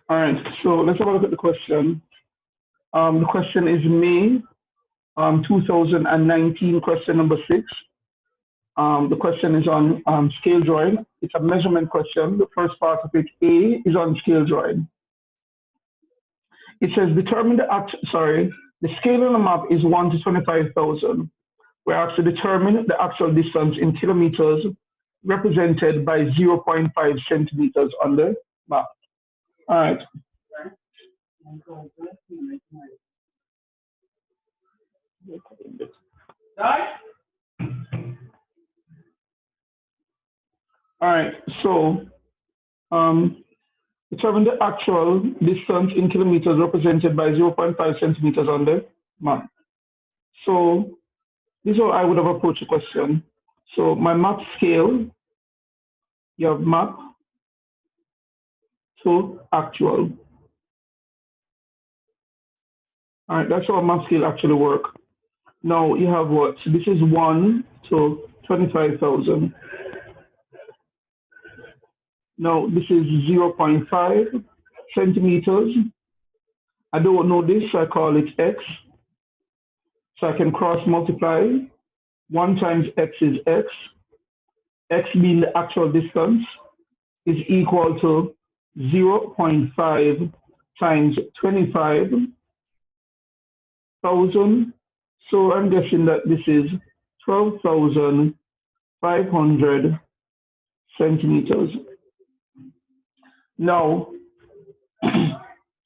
All right, so let's have a look at the question. The question is May 2019, question number 6. The question is on scale drawing. It's a measurement question. The first part of it, A, is on scale drawing. It says determine the scale on the map is 1 to 25,000. We're asked to determine the actual distance in kilometers represented by 0.5 centimeters on the map. All right. All right, so determine the actual distance in kilometers represented by 0.5 centimeters on the map. So this is how I would have approached the question. So my map scale, you have map to actual. All right, that's how map scale actually work. Now you have what? So this is 1 to 25,000. Now this is 0.5 centimeters. I don't know this, so I call it x. So I can cross multiply. 1 times x is x. X being the actual distance is equal to 0.5 times 25,000. So I'm guessing that this is 12,500 centimeters. Now,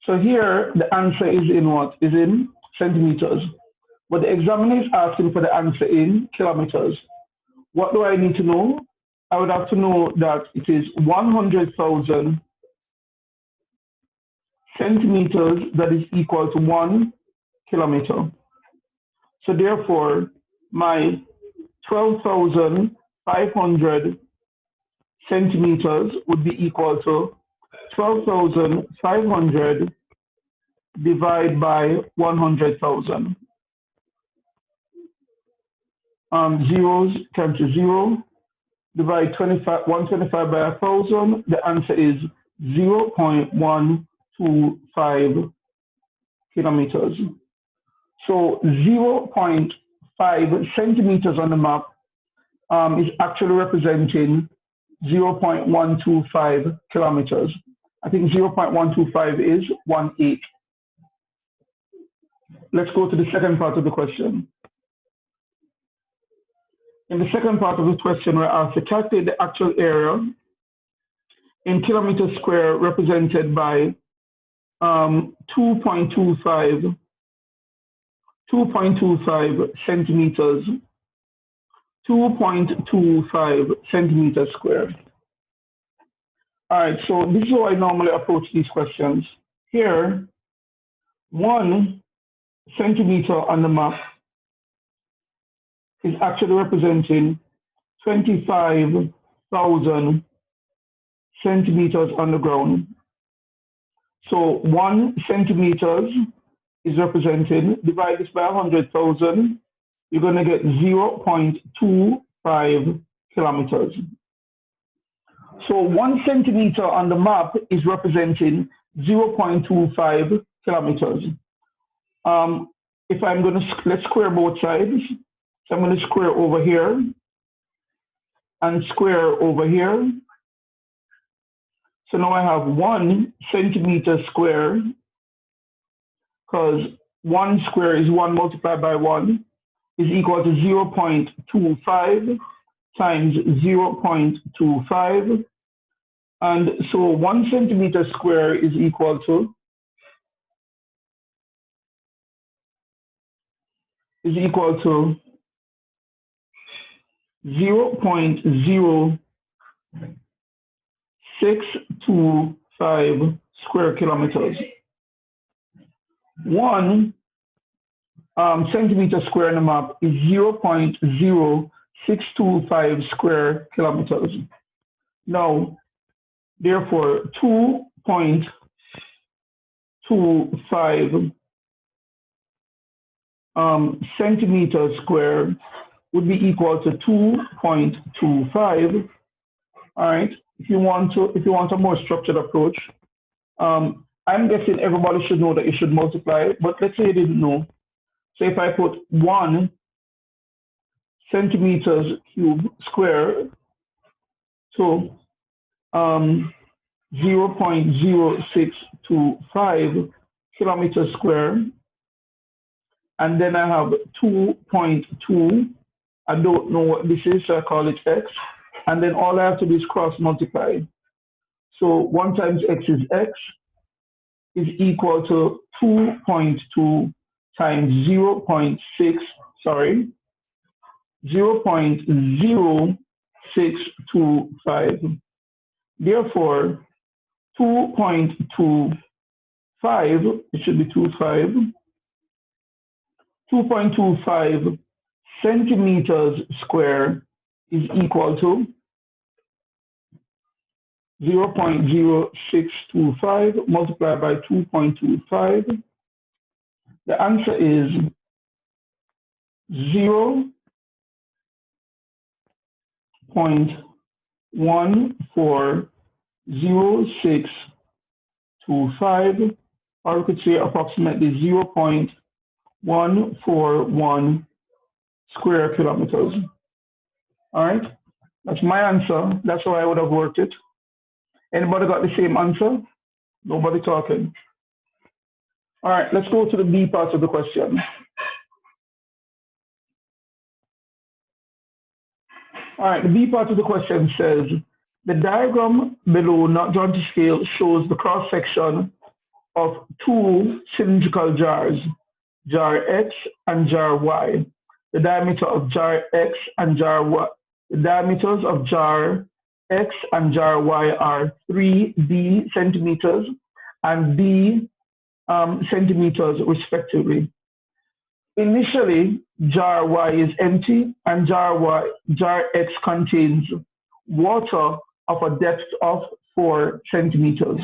so here the answer is in what? Is in centimeters. But the examiner is asking for the answer in kilometers. What do I need to know? I would have to know that it is 100,000 centimeters that is equal to 1 kilometer. So therefore, my 12,500 centimeters would be equal to 12,500 divided by 100,000. Zeros cancel 0. Divide 125 by 1,000. The answer is 0.125 kilometers. So 0.5 centimeters on the map is actually representing 0.125 kilometers. I think 0.125 is 1/8. Let's go to the second part of the question. In the second part of the question, we're asked to calculate the actual area in kilometers square represented by 2.25 centimeters, 2.25 centimeters squared. All right, so this is how I normally approach these questions. Here, 1 centimeter on the map is actually representing 25,000 centimeters on the ground. So 1 centimeter is representing, divide this by 100,000, you're going to get 0.25 kilometers. So 1 centimeter on the map is representing 0.25 kilometers. If I'm going to, let's square both sides. So I'm going to square over here and square over here. So now I have 1 centimeter square, because 1 square is 1 multiplied by 1, is equal to 0.25 times 0.25. And so 1 centimeter square is equal to 0.0625 square kilometers. 1 centimeter square on the map is 0.0625 square kilometers. Now, therefore, 2.25 centimeters square would be equal to 2.25. All right. If you want a more structured approach, I'm guessing everybody should know that you should multiply, but let's say you didn't know. So if I put 1 centimeters cube square to 0.0625 kilometers square, and then I have 2.2. I don't know what this is, so I call it x. And then all I have to do is cross multiply. So 1 times x is equal to 2.2 times 0.0625. Therefore, 2.25, it should be 2.25 centimeters square is equal to 0.0625 multiplied by 2.25. The answer is 0.140625, or we could say approximately 0.141 square kilometers. All right, that's my answer. That's how I would have worked it. Anybody got the same answer? Nobody talking. All right, let's go to the B part of the question. All right, the B part of the question says, the diagram below, not drawn to scale, shows the cross-section of 2 cylindrical jars, jar X and jar Y. The diameter of jar X and jar Y, the diameters of jar X and jar Y are 3D centimeters and D centimeters respectively. Initially, jar Y is empty and jar X contains water of a depth of 4 centimeters.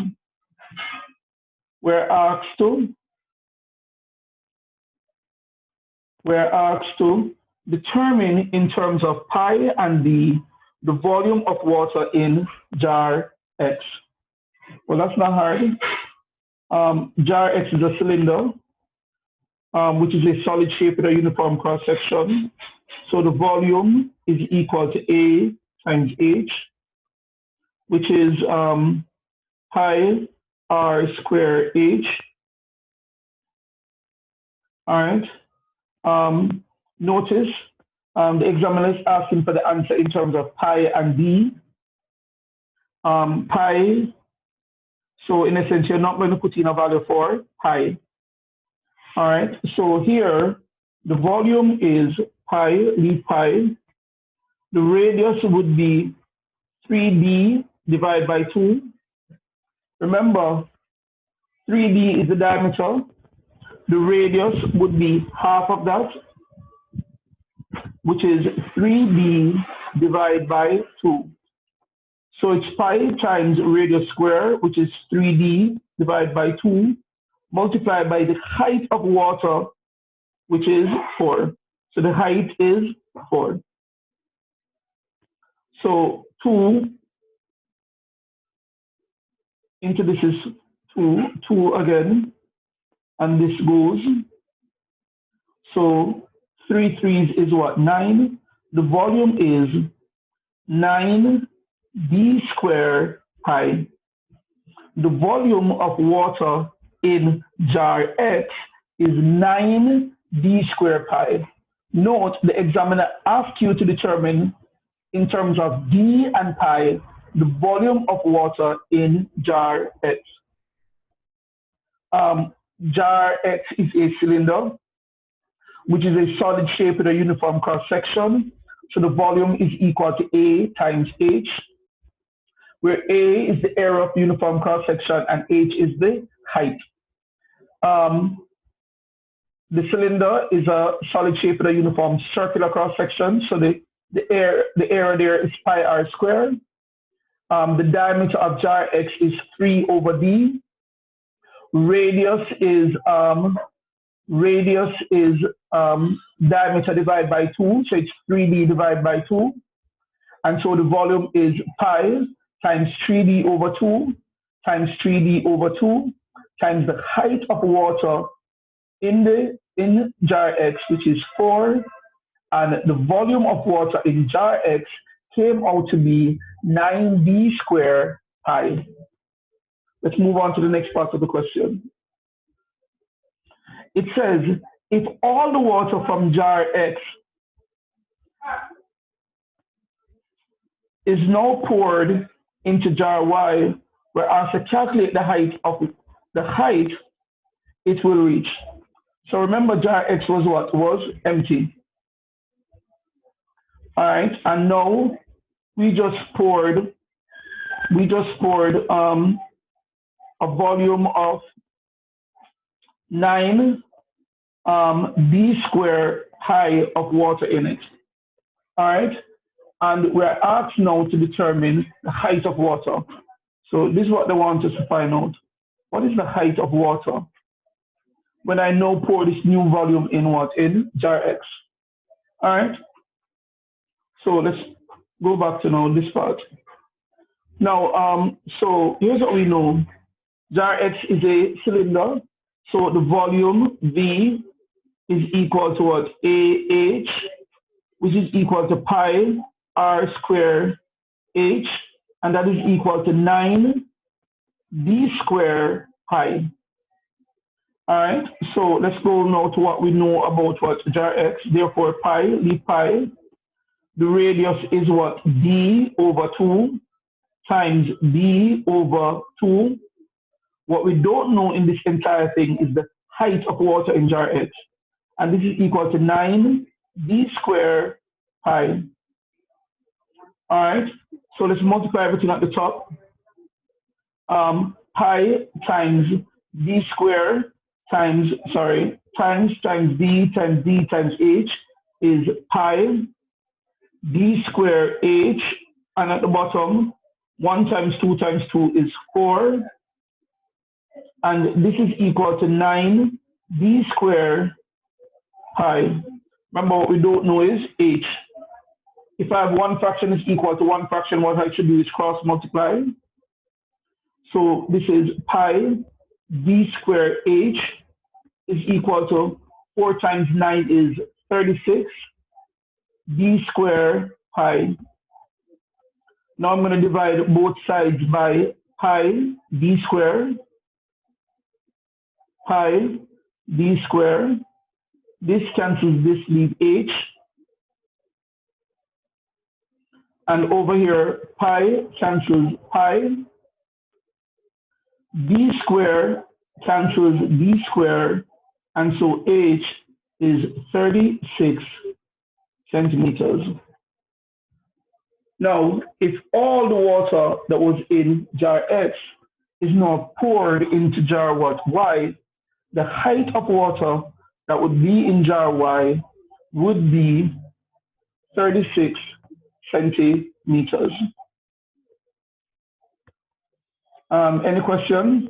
We're asked to determine in terms of pi and d the volume of water in jar X. Well, that's not hard. Jar X is a cylinder, which is a solid shape with a uniform cross section. So the volume is equal to A times H, which is pi r square H. All right. Notice the examiner is asking for the answer in terms of pi and d. Pi, so in a sense, you're not going to put in a value for pi. All right, so here, the volume is pi, leave pi. The radius would be 3d divided by 2. Remember, 3d is the diameter. The radius would be half of that, which is 3d divided by 2. So it's pi times radius square, which is 3d divided by 2, multiplied by the height of water, which is 4. So the height is 4. So 2 into this is 2 again, and this goes. So 3 threes is what? 9. The volume is 9d square pi. The volume of water in jar X is 9d square pi. Note, the examiner asks you to determine in terms of d and pi the volume of water in jar X. Jar X is a cylinder, which is a solid shape with a uniform cross section. So the volume is equal to A times H, where A is the area of uniform cross section and H is the height. The cylinder is a solid shape with a uniform circular cross section. So the area there is pi r squared. The diameter of jar X is 3 over d. Radius is diameter divided by 2, so it's 3d divided by 2. And so the volume is pi times 3d over 2 times 3D over 2 times the height of water in jar X, which is 4, and the volume of water in jar X came out to be 9d squared pi. Let's move on to the next part of the question. It says, if all the water from jar X is now poured into jar Y, we're asked to calculate the height it will reach. So remember, jar X was what? Was empty. All right, and now we just poured a volume of 9 d squared pi of water in it. All right, and we're asked now to determine the height of water. So this is what they want us to find out. What is the height of water when I now pour this new volume in what? In jar X. All right. So let's go back to now this part. Now, so here's what we know. Jar X is a cylinder. So the volume V is equal to what? AH, which is equal to pi r squared H, and that is equal to 9 d squared pi. All right, so let's go now to what we know about what jar X. Therefore, pi, leave pi. The radius is what? D over 2 times D over 2. What we don't know in this entire thing is the height of water in jar X. And this is equal to 9 d squared pi. All right, so let's multiply everything at the top. Pi times d squared times d times d times h is pi d squared h, and at the bottom 1 times 2 times 2 is 4, and this is equal to 9 d squared pi. Remember, what we don't know is h. If I have one fraction is equal to one fraction, what I should do is cross multiply. So this is pi d squared h is equal to 4 times 9 is 36 d squared pi. Now I'm going to divide both sides by pi d squared. Pi d squared. This cancels this, leave h. And over here, pi cancels pi. D squared cancels d squared. And so h is 36 centimeters. Now, if all the water that was in jar X is now poured into jar what? Y, the height of water that would be in jar Y would be 36 centimeters. Any questions?